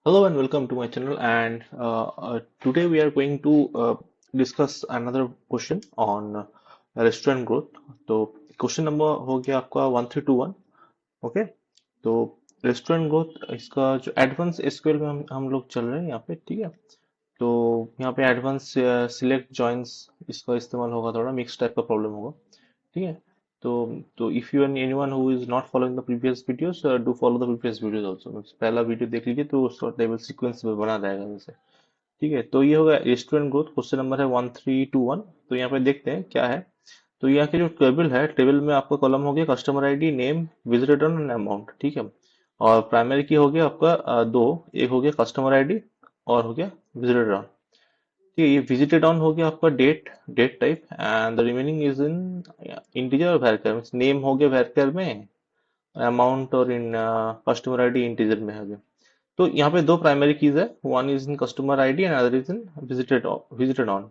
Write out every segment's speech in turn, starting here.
Hello and welcome to my channel. And today we are going to discuss another question on restaurant growth. तो question number हो गया आपका 1321। Okay. तो restaurant growth इसका जो advance SQL में हम लोग चल रहे हैं यहाँ पे, ठीक है। तो यहाँ पे एडवांस सिलेक्ट जॉइंस इसका इस्तेमाल होगा, थोड़ा मिक्स टाइप का प्रॉब्लम होगा, ठीक है। तो if you anyone who is not following the previous videos, do follow the previous videos also. पहला वीडियो देख लीजिए तो उसका टेबल सीक्वेंस में बना रहेगा वैसे, ठीक है। तो ये होगा रेस्टोरेंट ग्रोथ, क्वेश्चन नंबर है 1321। तो यहाँ पे देखते हैं क्या है। तो यहाँ के जो टेबल है, टेबल में आपका कॉलम हो गया customer ID, name, visit return and amount, ठीक है। और प्राइमरी की हो गया आपका दो, एक हो गया कस्टमर आईडी और हो गया विजिट रिटर्न, ठीक है। ये विजिटेड ऑन हो गया आपका date, date type, and the remaining is in integer और वैरियर। नेम हो गया वैरियर में, अमाउंट और इन कस्टमर आईडी इंटीजर में हो गया। तो यहाँ पे दो प्राइमरी कीज है, one is in customer ID and other is in visited on.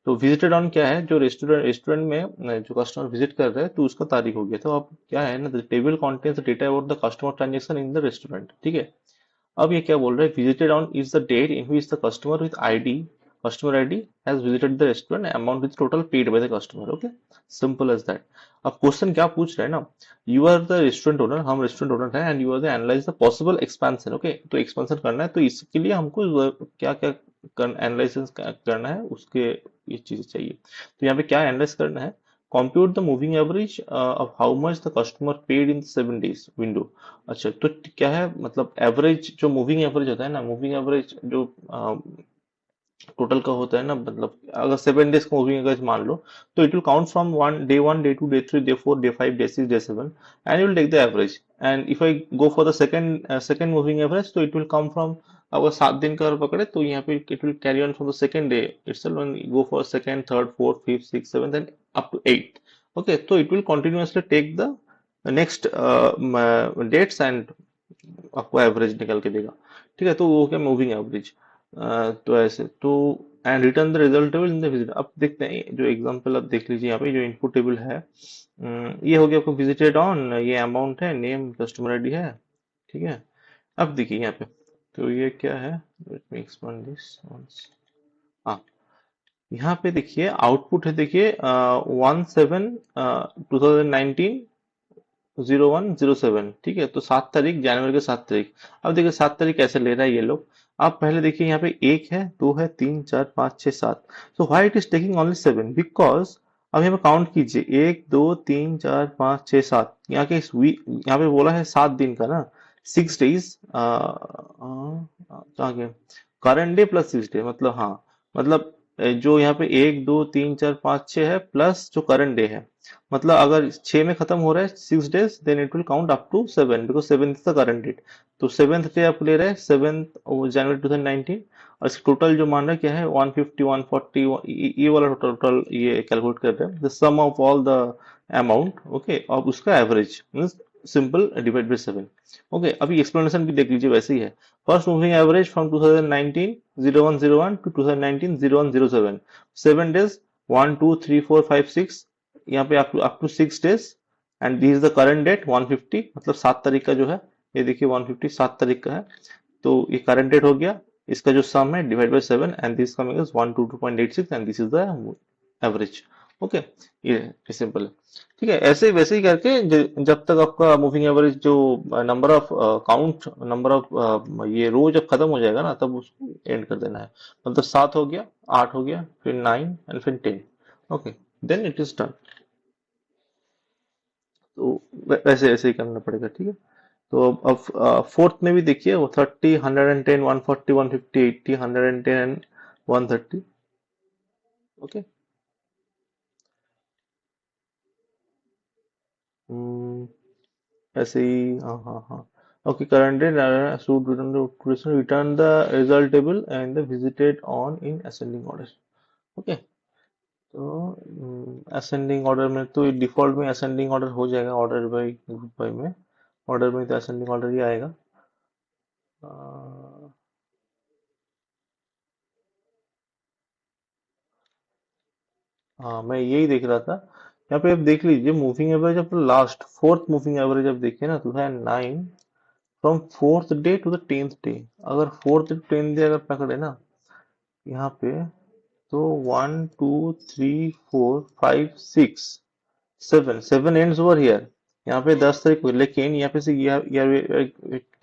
तो विजिटेड ऑन क्या है, जो रेस्टोरेंट में जो कस्टमर विजिट कर रहे हैं तो उसका तारीख हो गया। तो अब क्या है ना, the table contains data about the customer transaction in the restaurant, ठीक है। अब ये क्या बोल रहा है, visited on is the date in which the customer with ID, customer ID has visited the restaurant, amount with total paid by the customer. Okay, simple as that. अब question क्या पूछ रहा है ना, you are the restaurant owner, हम restaurant owner है, and you are the analyse the possible expansion. Okay, तो expansion करना है तो इसके लिए हमको क्या क्या एनालिसिस करना है, उसके ये चीजें चाहिए। तो यहाँ पे क्या एनालाइज करना है, compute the moving average of how much the customer paid in 7 days window। अच्छा, तो क्या है मतलब एवरेज, जो मूविंग एवरेज होता है ना, मूविंग एवरेज जो टोटल का होता है ना, मतलब अगर 7 डेज का मूविंग एवरेज मान लो, तो it will count from one day two, day three, day four, day five, day six, day seven, and you will take the average. And if I go for the second moving average, तो it will come from, अगर 7 दिन का अगर पकड़े तो यहाँ पे it will carry on from the second day itself, when you go for second, third, fourth, fifth, six, seven, then up to eight. Okay, तो it will continuously take the next dates and आपको average निकल के देगा, ठीक है। तो वो क्या मूविंग एवरेज। तो ऐसे तो, and return the result table in the visit. अब देखते हैं जो एग्जांपल, अब देख लीजिए यहाँ पे जो इनपुट टेबल है, ये हो गया आपको विजिटेड ऑन, ये अमाउंट है, नेम, कस्टमर आईडी है, ठीक है। अब देखिए यहाँ पे, तो ये क्या है, let me explain this once. हाँ, यहाँ पे देखिए आउटपुट है, देखिए 17 2019 0107, ठीक है। तो 7 तारीख, जनवरी के 7 तारीख। अब देखिए 7 तारीख कैसे ले रहा है ये लोग। आप पहले देखिए यहाँ पे एक है, दो है, तीन, चार, पाँच, छः, सात। So why it is taking only 7, because अब यहाँ पे काउंट कीजिए, एक, दो, तीन, चार, पाँच, छः, सात। यहाँ के यहाँ पे बोला है 7 दिन का ना, 6 डेज, कहाँ गया, करंट डे प्लस 6 डे, मतलब हाँ, मतलब जो यहाँ पे एक, दो, तीन, चार, पाँच, छः है, प्लस जो करंट डे है। मतलब अगर 6 में खत्म हो रहा है 6 days, then it will count up to 7, because 7th is the current date. तो 7th डे आप ले रहे हैं, 7 जनवरी 2019, और इसका टोटल जो मान रहा है क्या है, 150, 140, ये वाला टोटल ये कैलकुलेट कर रहे हैं, the sum of all the amount. Okay, और उसका average means simple divide by 7। Okay, अभी एक्सप्लेनेशन भी देख लीजिए, वैसे ही है। First moving average from 2019 0101 to 2019 0107, 7 days, 1 2 3 4 5 6, यहाँ पे up to 6 days, and this is the current date 150, मतलब 7 तारीख का जो है, ये देखिए 150 7 तारीख का है। तो ये करंट डेट हो गया, इसका जो सम है divide by 7, and this coming is 122.86, and this is the average. Okay, ये सिंपल है, ठीक है। ऐसे वैसे ही करके जब तक आपका मूविंग एवरेज जो number of count, number of ये रो जब खत्म हो जाएगा ना, तब उसको एंड कर देना है। मतलब 7 हो गया, 8 हो गया, फिर 9 एंड फिर 10। Okay, then it is done. तो वैसे ऐसे ही करना पड़ेगा, ठीक है। तो अब फोर्थ में भी देखिए, वो 30, 110, 140, 150, 80, 110 एंड 130। ओके, ऐसे ही, हाँ हाँ हाँ। Okay, current should return the result table and the visited on in ascending order. Okay, तो असेंडिंग ऑर्डर में तो डिफॉल्ट में असेंडिंग ऑर्डर हो जाएगा, ऑर्डर बाई, ग्रुप बाई में, ऑर्डर में तो असेंडिंग ऑर्डर ही आएगा। अ, हाँ, मैं यही देख रहा था। यहाँ पे आप देख लीजिए मूविंग एवरेज, अब लास्ट फोर्थ मूविंग एवरेज अब देखिए ना, 2009 from 4th day to the 10th day. अगर 4th to 10th डे अगर पकड़े ना यहाँ पे, तो 1 2 3 4 5 6 7 एंड्स ओवर हियर। यहाँ पे 10 तारीख हुई, लेकिन यहाँ पे से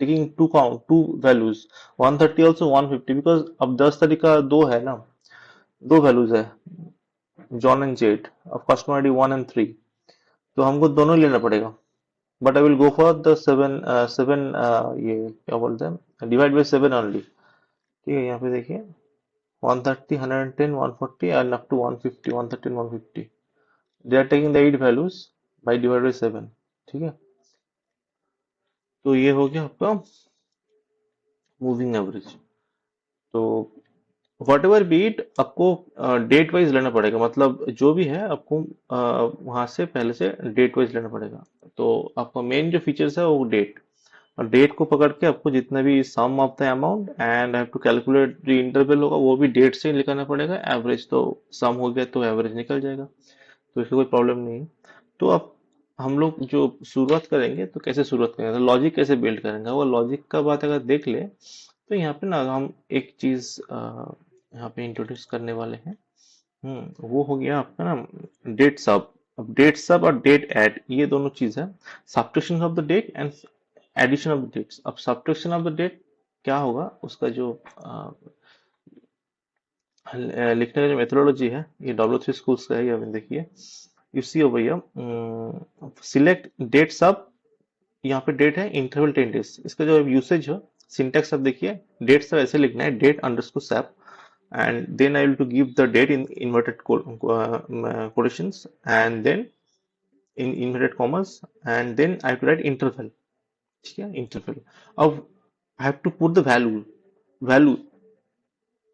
taking to count two values 130 also 150, बिकॉज अब 10 तारीख का दो है ना, दो वैल्यूज है, John and Z, of customer ID 1 and 3, तो हमको दोनों ही लेना पड़ेगा। But I will go for the seven, ये क्या बोलते हैं, डिवाइड बाई 7 ओनली। ठीक है, यहाँ पे देखिए 130, 110, 140 and up to 150, 130, 150, they are taking the 8 values by divided by 7। ठीक है, तो ये हो गया आपका मूविंग एवरेज। तो वट एवर बीट आपको डेट वाइज लेना पड़ेगा, मतलब जो भी है आपको वहां से पहले से डेट वाइज लेना पड़ेगा। तो आपका मेन जो फीचर्स है वो डेट, और डेट को पकड़ के आपको जितना भी sum of the amount and have to calculate the interval होगा वो भी डेट से ही निकालना पड़ेगा। एवरेज तो सम हो गया तो एवरेज निकल जाएगा, तो इसमें कोई प्रॉब्लम नहीं है। तो अब हम लोग जो शुरुआत करेंगे, तो कैसे शुरुआत करेंगे, तो लॉजिक कैसे बिल्ड करेंगे, वो लॉजिक का बात अगर देख ले, तो यहाँ पे ना हम एक चीज यहाँ पे इंट्रोड्यूस करने वाले हैं। वो हो गया आपका ना डेट सब। अब डेट सब और डेट ऐड, ये दोनों चीज है, subtraction of the date and addition of the dates. अब सब्ट्रैक्शन ऑफ द डेट क्या होगा, उसका जो लिखने का जो मेथोडोलॉजी है, ये W3 स्कूल्स का है, ये अभी देखिए, you see over here, select date sub. यहाँ पे डेट है इंटरवल 10 डेज, इसका जो यूसेज है, सिंटेक्स अब देखिए, डेट सब ऐसे लिखना है, date underscore sub, and then I will to give the date in inverted quotations, and then in inverted commas, and then I have to write interval। ठीक है, interval। अब I have to put the value,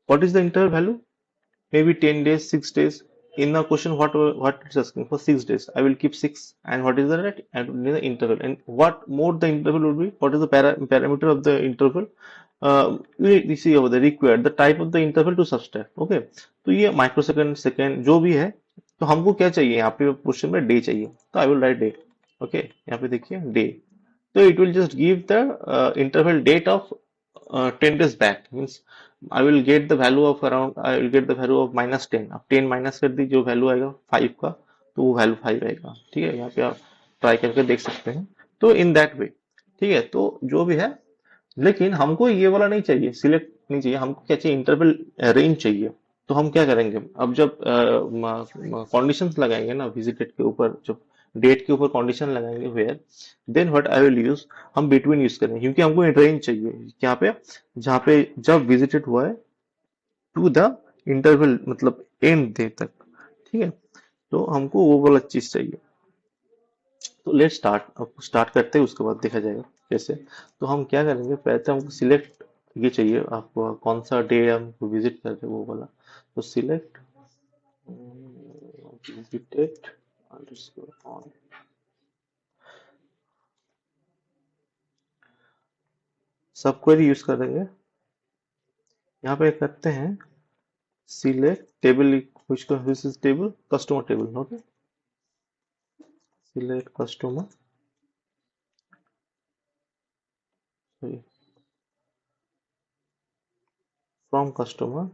what is the interval value, maybe 10 days, 6 days. In the question, what it's asking for 6 days, I will keep 6, and what is the rate, and the interval, and what more the interval will be, what is the parameter of the interval, we see over the required the type of the interval to subtract। Okay, तो ये microsecond, second जो भी है, तो हमको क्या चाहिए, यहाँ पे क्वेश्चन में डे चाहिए, तो I will write day. Okay, यहाँ पे देखिए day, so it will just give the interval date of 10 days back, means I will get the value of around, I will get the value of -10। अब 10 minus कर दी, जो value आएगा 5 का, तो वो वैल्यू 5 आएगा। ठीक है, यहाँ पे आप ट्राई करके देख सकते हैं। तो इन दैट वे, ठीक है, तो जो भी है, लेकिन हमको ये वाला नहीं चाहिए, सिलेक्ट नहीं चाहिए, हमको क्या चाहिए, इंटरवल रेंज चाहिए। तो हम क्या करेंगे, अब जब कंडीशंस लगाएंगे ना विजिटेड के ऊपर, जब डेट के ऊपर कंडीशन लगाएंगे, where then what I will use, हम बिटवीन यूज करेंगे, क्योंकि हमको रेंज चाहिए यहाँ पे, जहाँ पे जब विजिटेड हुआ है टू द इंटरवल, मतलब एंड डे तक। ठीक है, तो हमको वो वाला चीज चाहिए। तो लेट स्टार्ट, अब स्टार्ट करते हैं, उसके बाद देखा जाएगा कैसे। तो हम क्या करेंगे, पहले तो हमको सिलेक्ट, ये चाहिए आपको कौन सा डे हम विजिट कर रहे हैं वो वाला, तो select visited underscore on, sub query use करेंगे। यहाँ पे करते हैं select table, which is table, customer table। Okay, select customer, from customer.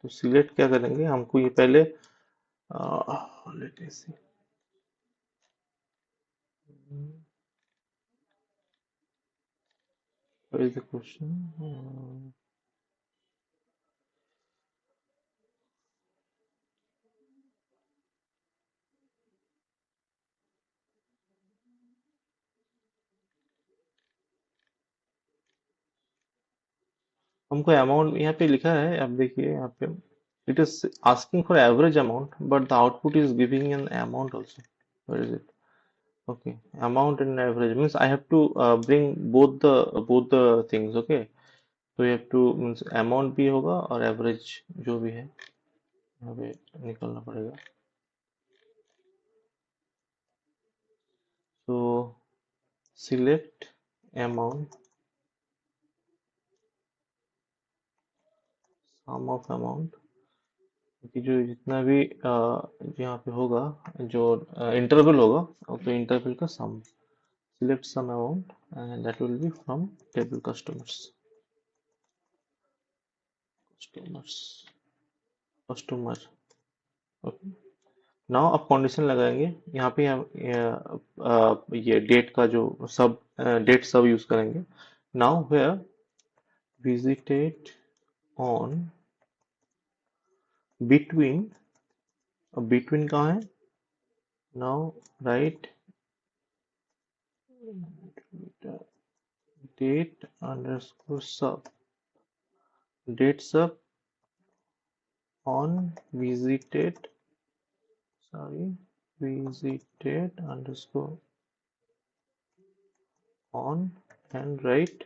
तो सिलेक्ट क्या करेंगे, हमको ये पहले let me see, what is the question, हमको अमाउंट यहाँ पे लिखा है, अब देखिए यहाँ पे, it is asking for average amount, but the output is giving an amount also. Where is it, okay, amount and average means I have to bring both the things. Okay, तो you have to means amount भी होगा और average जो भी है यहाँ पे निकलना पड़ेगा। तो select amount, sum of amount, कि जो जितना भी यहाँ पे होगा, जो इंटरवल होगा, तो इंटरवल का सम, select some amount, and that will be from table customers customer. Okay. Now अब कंडीशन लगाएंगे यहाँ पे हम ये डेट का जो सब डेट सब यूज करेंगे. Now where visited on between. अब between कहाँ है? Now right date underscore sub on visited underscore on, and write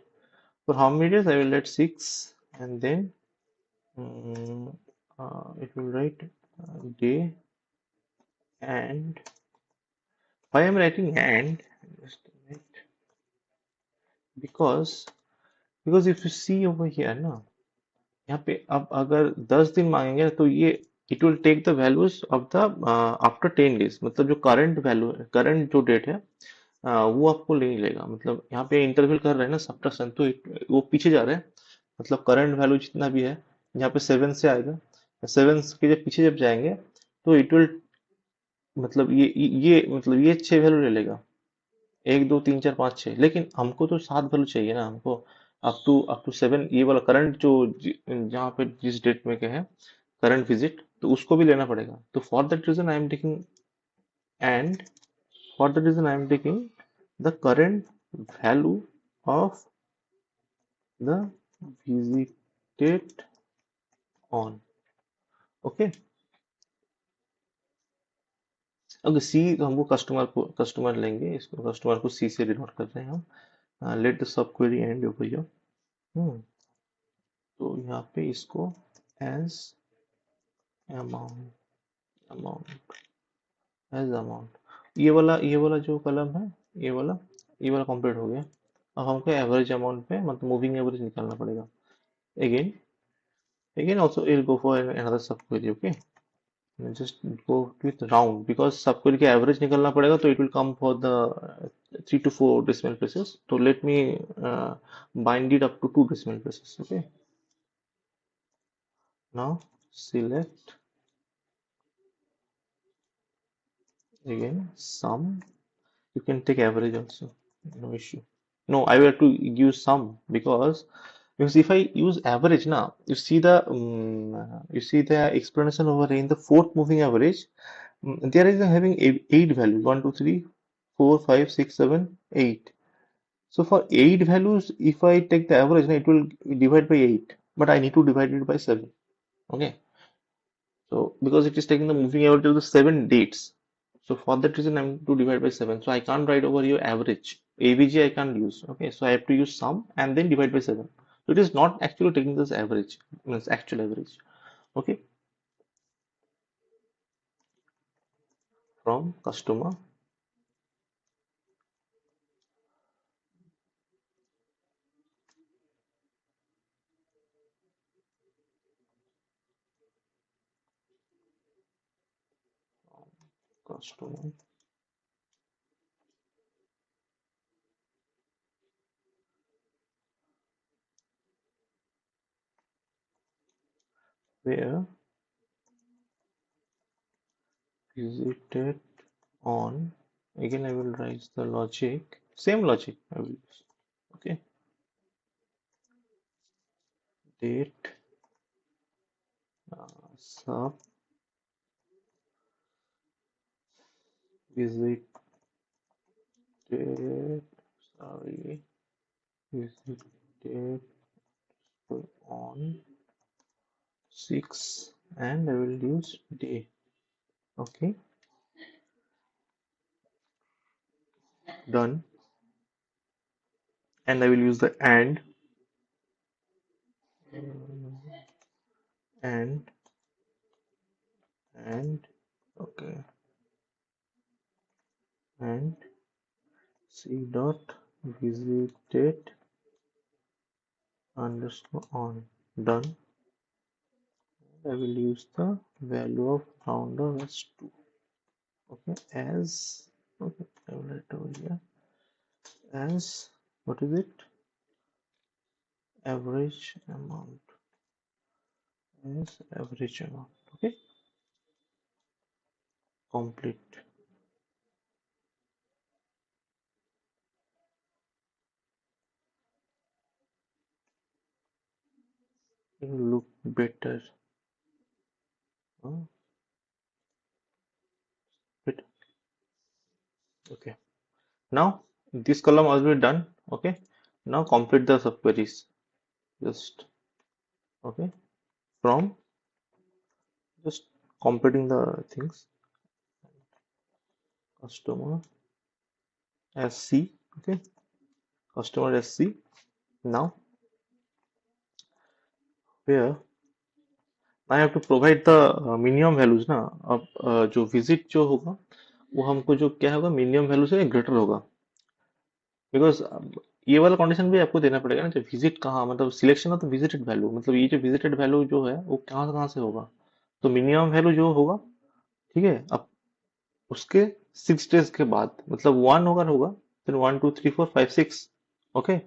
for how many days. I will write 6, and then it will write day. And why I'm writing and, just a minute, because if you see over here ना, यहाँ पे अब अगर 10 दिन मांगेंगे तो ये it will take the values of the after 10 days. मतलब जो करंट वैल्यू, करंट जो डेट है, वो आपको नहीं लेगा. मतलब यहाँ पे इंटरवल कर रहे हैं ना सब्ट्रैक्शन, तो वो पीछे जा रहा है. मतलब करंट वैल्यू जितना भी है यहाँ पे 7 से आएगा. 7 के जब पीछे जब जाएंगे तो इट विल, मतलब ये मतलब ये 6 वैल्यू ले लेगा. 1 2 3 4 5 6, लेकिन हमको तो 7 वैल्यू चाहिए ना हमको. अप टू 7 ये वाला करंट जो जहाँ पे जिस डेट में क्या है करंट विजिट, तो उसको भी लेना पड़ेगा. तो for that reason I am taking, and for that reason I am taking the current value of the visited on. Okay. अगर सी, हमको कस्टमर लेंगे, इसको कस्टमर को सी से डिनोट कर रहे हैं हम. Let the sub query and over here. तो यहाँ पे इसको as amount amount as amount, ये वाला जो कलम है, ये वाला कंप्लीट हो गया. अब हमको एवरेज अमाउंट पे मतलब मूविंग एवरेज निकालना पड़ेगा. Again also we'll go for another sub query. Okay, just go with round, because सब query का एवरेज निकालना पड़ेगा, तो it will come for the 3 to 4 decimal places. So let me bind it up to 2 decimal places. Okay, now select again sum. You can take average also, no issue. No, I will have to use sum, because if I use average now, you see the explanation over in the fourth moving average. There is having eight values: 1 2 3 4 5 6 7 8. So for 8 values, if I take the average now, it will divide by 8, but I need to divide it by 7. Okay, so because it is taking the moving average of the 7 dates, so for that reason I'm to divide by 7. So I can't write over here average. AVG I can't use. Okay, so I have to use sum and then divide by 7. So it is not actually taking this average, means actual average. Okay, from customer customer where visited on. Again I will write the logic, same logic I will use. Okay, date sub visited, sorry, visited on 6, and I will use day. Okay, done. And I will use the and and okay, and c dot visited underscore on. Done. I will use the value of rounder as 2. Okay, as, okay, I will write over here as, what is it, average amount, as average amount. Okay, complete. Look better. Bit. Okay, now this column already done. Okay, now complete the subqueries. Just okay, from just completing the things. Customer SC. Okay, customer SC. Now where I have to provide the minimum values ना. अब जो visit जो होगा वो हमको जो क्या होगा, मिनिमम वैल्यू से ग्रेटर होगा, बिकॉज ये वाला कंडीशन भी आपको देना पड़ेगा ना, जो विजिट कहाँ, मतलब selection of the visited value, मतलब ये जो विजिटेड वैल्यू जो है वो कहाँ से होगा, तो मिनिमम वैल्यू जो होगा, ठीक है। अब उसके 6 डेज के बाद, मतलब वन होगा होगा, फिर 1 2 3 4 5 6, ओके,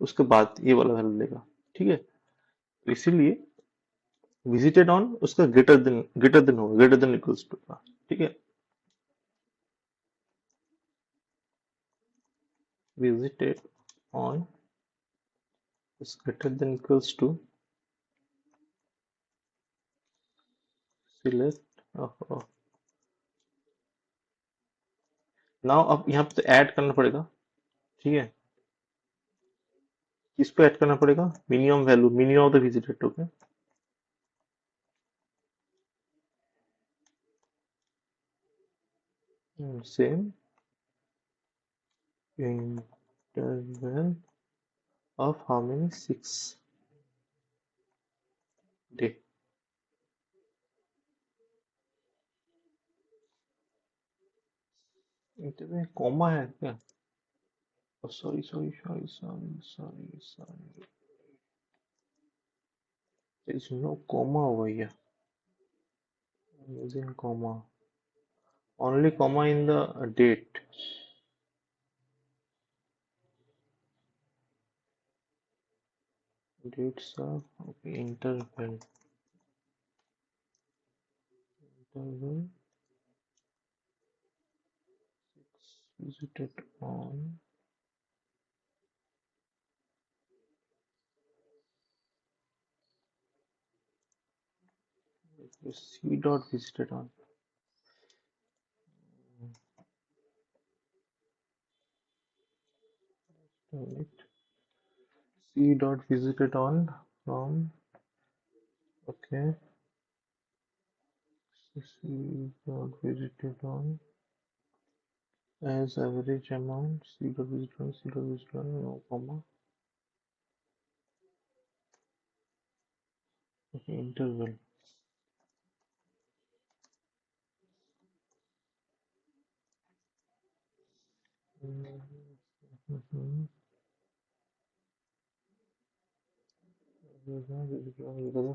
उसके बाद ये वाला वैल्यू लेगा, ठीक है। तो इसीलिए विजिटेड ऑन उसका ग्रेटर देन होगा, ग्रेटर देन इक्वल्स टू का, ठीक है। Visited on is greater than equals to select now. अब यहाँ पे ऐड करना पड़ेगा, ठीक है। किसको ऐड करना पड़ेगा, minimum value, minimum of the visited, okay. Same interval of how many, 6 day। Interval comma है क्या, sorry sorry sorry sorry sorry sorry, there is no comma over here, I'm using comma, only comma in the date. Dates are okay, interval visited on, C dot visited on, C dot visited on from, okay, C dot visited on as average amount, C dot visited on, C dot visited on, no comma, okay, interval. Mhm.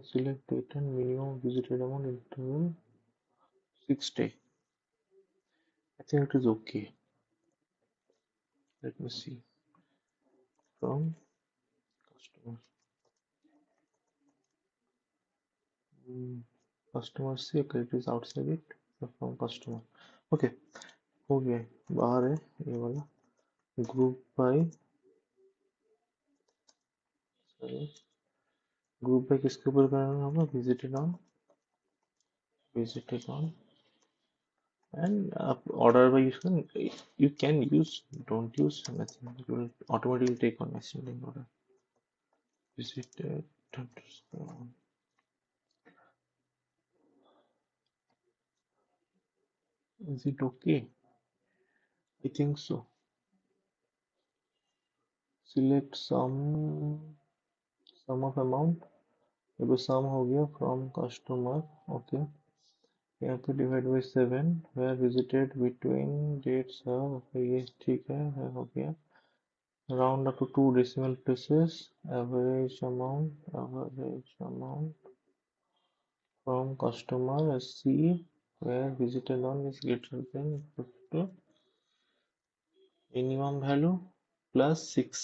Select date and minimum visited amount interval 6 day. I think it is okay. Let me see. From customer. Customer से, okay, it is outside it, so from customer. Okay, हो गया, बाहर है ये वाला। Group by, sorry, group by किसके ऊपर करना होगा, विजिटेड ऑन एंड आप ऑर्डर बाय यूज कर, you can use, don't use nothing, it will automatically take on ascending order. Visited on, is it okay? I think so. Select sum of amount, देखो सम हो गया from customer, okay, यहाँ पे divide by 7, where visited between dates है, okay, ये ठीक है, हो गया। Round up to 2 decimal places, average amount from customer C, where visited on is greater than equal to minimum value plus 6,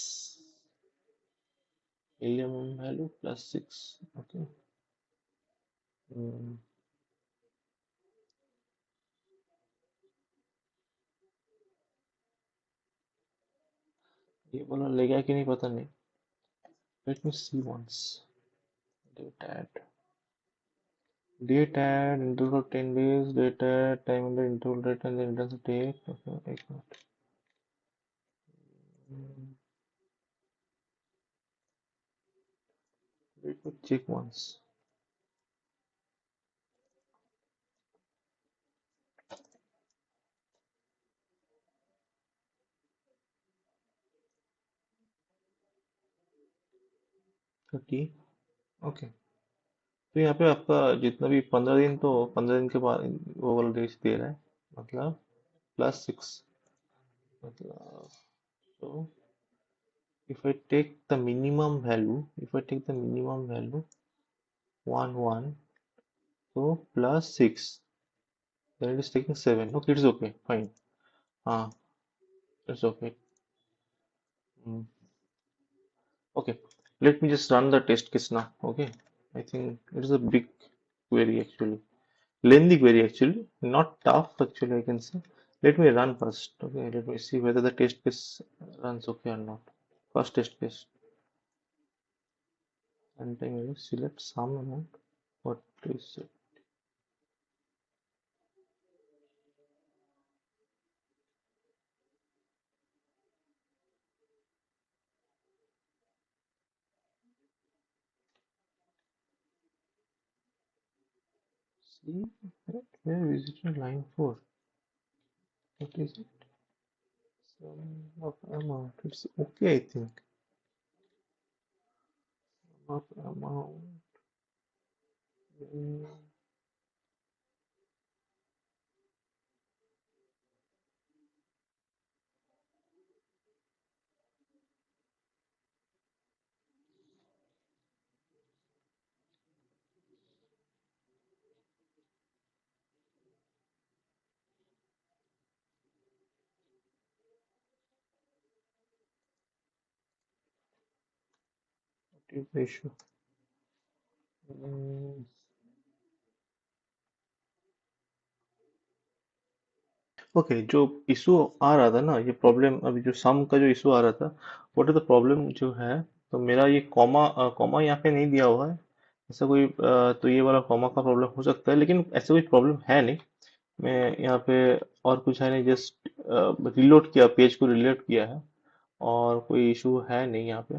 minimum value plus 6। Okay. ये बोला ले गया कि नहीं पता नहीं। Let me see once. Date add, date add interval for 10 days, date add time under interval, date and interval date. Okay, एक मिनट। Let me check once. 30। Okay. तो यहाँ पे आपका जितना भी 15 दिन, तो 15 दिन के बाद वो वाला डेट दे रहा है, मतलब +6। मतलब so if I take the minimum value, if I take the minimum value 1 1, so +6, then it is taking 7. Okay, it's okay, fine. Ah, it's okay. Hmm. Okay, let me just run the test case now. Okay, I think it is a big query actually, lengthy query actually, not tough actually, I can say. Let me run first. Okay, let me see whether the test case runs okay or not. First test case, and I will select some amount. What is it? See, where is it? Line 4. What is it? Sum of amount. It's okay, I think. Sum of amount. Mm, what is the issue? Mm, okay, जो issue आ रहा था ना, ये problem अभी जो सम का जो issue आ रहा था, व्हाट इज द प्रॉब्लम जो है। तो मेरा ये कॉमा कॉमा यहाँ पे नहीं दिया हुआ है। ऐसा कोई तो ये वाला कॉमा का प्रॉब्लम हो सकता है, लेकिन ऐसा कोई प्रॉब्लम है नहीं। मैं यहाँ पे और कुछ है नहीं, जस्ट रिलोड किया, पेज को रिलोड किया है, और कोई इशू है नहीं यहाँ पे।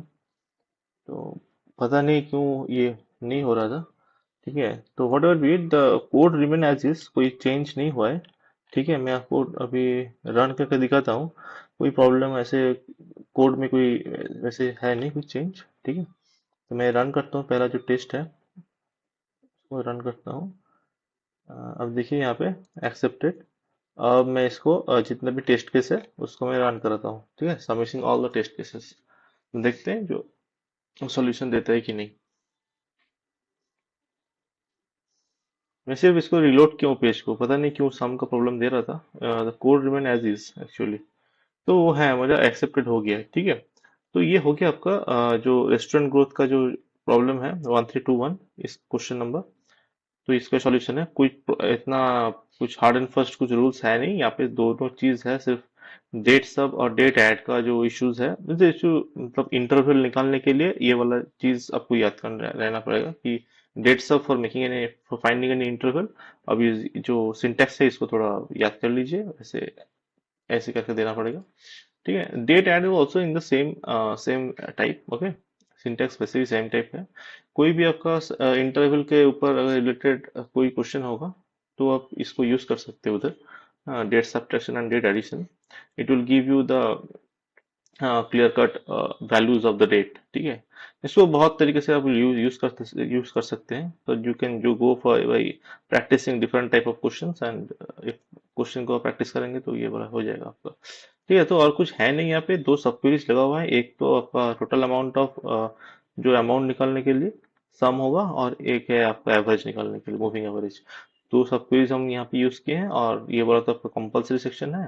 तो पता नहीं क्यों ये नहीं हो रहा था। ठीक है, तो whatever be the code remain as is, कोई चेंज नहीं हुआ है। ठीक है, मैं आपको अभी रन करके दिखाता हूँ। कोई प्रॉब्लम ऐसे कोड में कोई वैसे है नहीं, कोई चेंज। ठीक है, तो मैं रन करता हूँ, पहला जो टेस्ट है वो रन करता हूँ। अब देखिए यहाँ पे एक्सेप्टेड। अब मैं इसको जितना भी टेस्ट केस है उसको मैं रन कराता हूँ। ठीक है, सबमिशिंग ऑल द टेस्ट केसेस। देखते हैं जो सॉल्यूशन देता है कि नहीं। मैं सिर्फ इसको रिलोड क्यों, पेज को पता नहीं क्यों सम का प्रॉब्लम दे रहा था। The code remain as is actually. तो वो है, मेरा एक्सेप्टेड हो गया है। ठीक है, तो ये हो गया आपका जो रेस्टोरेंट ग्रोथ का जो प्रॉब्लम है 1321, इस क्वेश्चन नंबर। तो इसका सॉल्यूशन है, कोई इतना कुछ हार्ड एंड फर्स्ट कुछ रूल्स है नहीं यहाँ पे, दोनों चीज है सिर्फ। डेट सब और डेट ऐड का जो इश्यूज है, जैसे इशू मतलब इंटरवल निकालने के लिए ये वाला चीज आपको याद कर रहना पड़ेगा कि डेट सब for making any, for finding any interval. अब ये जो सिंटेक्स है इसको थोड़ा याद कर लीजिए, ऐसे ऐसे करके देना पड़ेगा। ठीक है, date add also in the same same type. Okay, syntax वैसे भी सेम टाइप है। कोई भी आपका इंटरवल के ऊपर रिलेटेड कोई क्वेश्चन होगा तो आप इसको यूज कर सकते हो उधर, date subtraction and date addition. It will give you the clear cut values of the date. ठीक है, इसको बहुत तरीके से आप यूज कर सकते हैं। तो यू कैन जो go for by practising different type of questions, and if question को प्रैक्टिस करेंगे तो ये बड़ा हो जाएगा आपका। ठीक है, तो और कुछ है नहीं यहाँ पे। दो सब क्वेरीज लगा हुआ है, एक तो आपका टोटल अमाउंट ऑफ जो अमाउंट निकालने के लिए सम होगा, और एक है आपका एवरेज निकालने के लिए, मूविंग एवरेज। दो सब क्वेरीज हम यहाँ पे यूज किए हैं, और ये वाला तो आपका कंपलसरी सेक्शन है।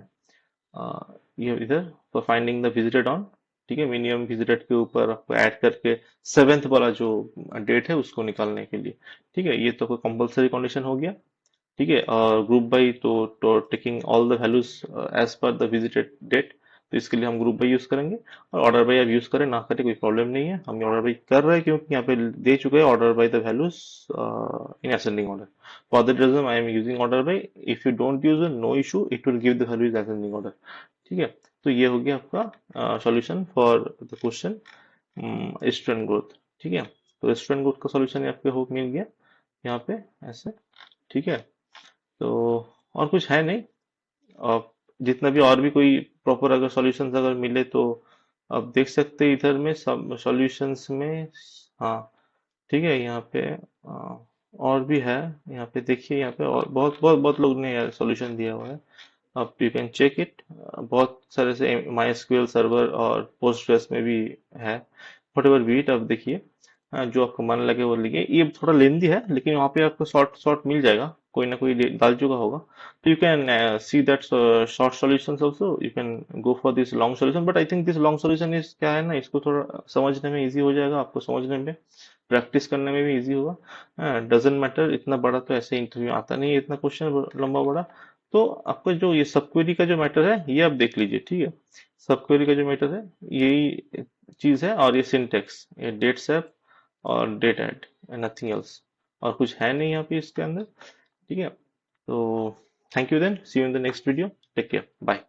ये इधर for finding the visited on, ठीक है, मिनिमम विजिटेड के ऊपर आपको ऐड करके सेवेंथ वाला जो डेट है उसको निकालने के लिए, ठीक है। ये तो कोई कंपलसरी कंडीशन हो गया, ठीक है। और ग्रुप बाई तो taking all the values as per the visited date, तो इसके लिए हम ग्रुप बाई यूज करेंगे। और ऑर्डर बाई आप यूज करें ना करें कोई प्रॉब्लम नहीं है, हम ऑर्डर बाई कर रहे हैं क्योंकि यहाँ पे दे चुके हैं order by the values in ascending order. For that reason I am using order by. If you don't use no issue, it will give the values ascending order, ठीक है। तो ये हो गया आपका solution for the question student growth, ठीक है। तो स्टूडेंट ग्रोथ का सॉल्यूशन आपके हो मिल गया यहाँ पे ऐसे, ठीक है। तो और कुछ है नहीं। आप जितना भी और भी कोई प्रॉपर अगर सॉल्यूशंस अगर मिले तो आप देख सकते हैं इधर में सब सॉल्यूशंस में। हाँ, ठीक है। यहाँ पे और भी है, यहाँ पे देखिए, यहाँ पे और बहुत बहुत बहुत लोग ने सॉल्यूशन दिया हुआ है। आप यू कैन चेक इट, बहुत सारे से माई एसक्यूएल सर्वर और पोस्टग्रेस में भी है। वट एवर बीट आप देखिए, जो आपको मन लगे वो लिखिए। ये थोड़ा लेंदी है लेकिन वहाँ पे आपको शॉर्ट शॉर्ट मिल जाएगा, कोई ना कोई डाल चुका होगा। तो you can see that short solutions also, you can go for this long solution, but I think this long solution is क्या है ना, इसको थोड़ा समझने में इजी हो जाएगा, आपको समझने में प्रैक्टिस करने में भी इजी होगा। डजेंट मैटर, इतना बड़ा तो ऐसे इंटरव्यू आता नहीं है, इतना क्वेश्चन लंबा बड़ा। तो आपको जो ये सब क्वेरी का जो मैटर है ये आप देख लीजिए, ठीक है। सब क्वेरी का जो मैटर है यही चीज है, और ये सिंटेक्स, ये डेट सेप और डेट ऐड, नथिंग एल्स। और कुछ है नहीं यहाँ पे इसके अंदर, ठीक है। तो thank you then, see you in the next video, take care, bye.